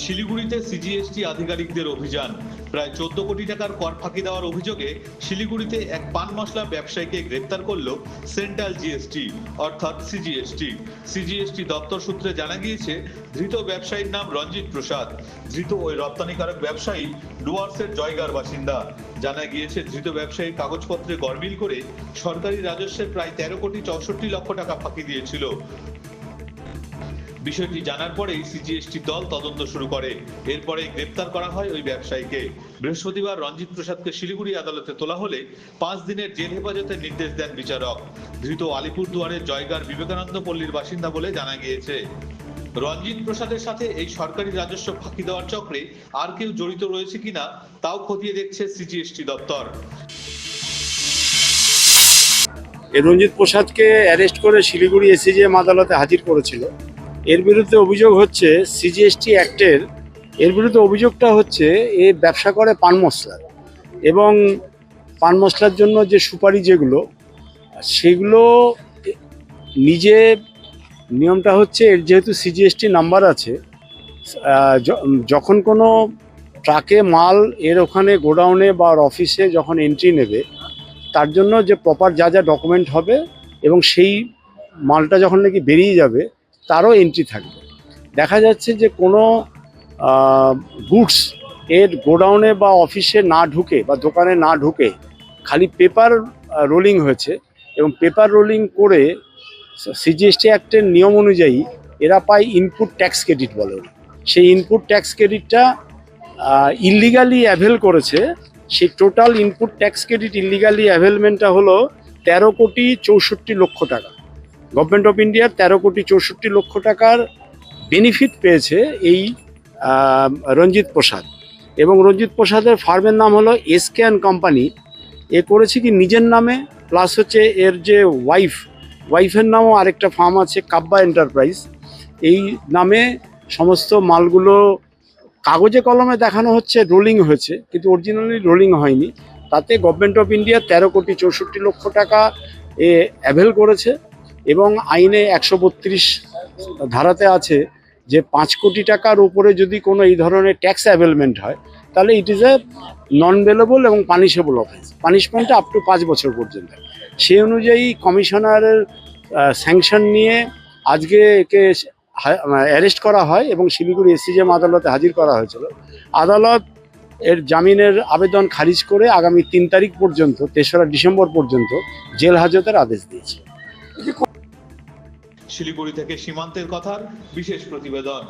শিলিগুড়িতে সিজিএসটি আধিকারিকদের অভিযান। প্রায় 14 কোটি টাকার কর ফাঁকি দেওয়ার অভিযোগে শিলিগুড়িতে এক পান মশলা ব্যবসায়ীকে গ্রেপ্তার করল সেন্ট্রাল জিএসটি অর্থাৎ সিজিএসটি দপ্তর সূত্রে জানা গিয়েছে, ধৃত ব্যবসায়ীর নাম রঞ্জিত প্রসাদ। ধৃত ওই রপ্তানিকারক ব্যবসায়ী ডুয়ার্সের জয়গার বাসিন্দা। জানা গিয়েছে, ধৃত ব্যবসায়ী কাগজপত্রে গরমিল করে সরকারি রাজস্বের প্রায় 13,64,00,000 টাকা ফাঁকি দিয়েছিল। বিষয়টি জানার পরেই সিজিএসটি দল তদন্ত শুরু করে। এরপরে গ্রেপ্তার করা হয় ওই ব্যবসায়ীকে। বৃহস্পতিবার রঞ্জিত প্রসাদকে শিলিগুড়ি আদালতে তোলা হলে 5 দিনের জেল হেফাজতের নির্দেশ দেন বিচারক। ধৃত আলিপুরদুয়ারের জয়গার বিবেকানন্দ পল্লীর বাসিন্দা বলে জানা গিয়েছে। রঞ্জিত প্রসাদের সাথে এই সরকারি রাজস্ব ফাঁকি দেওয়ার চক্রে আর কেউ জড়িত রয়েছে কিনা তাও খতিয়ে দেখছে সিজিএসটি দপ্তর। রঞ্জিত প্রসাদকে অ্যারেস্ট করে শিলিগুড়ি এসিজিএম আদালতে হাজির করেছিল। এর বিরুদ্ধে অভিযোগ হচ্ছে সিজিএসটি অ্যাক্টের, এর বিরুদ্ধে অভিযোগটা হচ্ছে এ ব্যবসা করে পান মশলার, এবং পান মশলার জন্য যে সুপারি সেগুলো নিজে, নিয়মটা হচ্ছে এর যেহেতু সিজিএসটি নাম্বার আছে, যখন কোনো ট্রাকে মাল এর ওখানে গোডাউনে বা অফিসে যখন এন্ট্রি নেবে, তার জন্য যে প্রপার যা যা ডকুমেন্ট হবে এবং সেই মালটা যখন নাকি বেরিয়ে যাবে তারও এন্ট্রি থাকবে। দেখা যাচ্ছে যে কোনো গুডস এর গোডাউনে বা অফিসে না ঢুকে বা দোকানে না ঢুকে খালি পেপার রোলিং হয়েছে, এবং পেপার রোলিং করে সিজিএসটি অ্যাক্টের নিয়ম অনুযায়ী এরা পায় ইনপুট ট্যাক্স ক্রেডিট বলে। সেই ইনপুট ট্যাক্স ক্রেডিটটা ইললিগালি অ্যাভেল করেছে। সেই total input tax credit illegally অ্যাভেলমেন্টটা হলো 13,64,00,000 টাকা। গভর্নমেন্ট অফ ইন্ডিয়ার 13,64,00,000 টাকার বেনিফিট পেয়েছে এই রঞ্জিত প্রসাদ। এবং রঞ্জিত প্রসাদের ফার্মের নাম হলো এসকে অ্যান্ড কোম্পানি। এ করেছে কি নিজের নামে, প্লাস হচ্ছে এর যে ওয়াইফের নামও আরেকটা ফার্ম আছে কাব্বা এন্টারপ্রাইজ, এই নামে সমস্ত মালগুলো কাগজে কলমে দেখানো হচ্ছে রোলিং হয়েছে, কিন্তু অরিজিনালি রোলিং হয়নি। তাতে গভর্নমেন্ট অফ ইন্ডিয়া 13,64,00,000 টাকা এ অ্যাভেল করেছে। এবং আইনে 132 ধারাতে আছে যে 5 কোটি টাকার উপরে যদি কোনো এই ধরনের ট্যাক্স অ্যাভেলমেন্ট হয়, তাহলে it is a non bailable এবং পানিশেবল অফেন্স, পানিশমেন্টটা আপ টু 5 বছর পর্যন্ত। সেই অনুযায়ী কমিশনারের স্যাংশন নিয়ে আজকে একে অ্যারেস্ট করা হয় এবং শিলিগুড়ি এসিজিএম আদালতে হাজির করা হয়েছিল। আদালত এর জামিনের আবেদন খারিজ করে আগামী 3 তারিখ পর্যন্ত, 3রা ডিসেম্বর পর্যন্ত জেল হাজতের আদেশ দিয়েছে। শিলিগুড়ি থেকে সীমান্তের কথার বিশেষ প্রতিবেদন।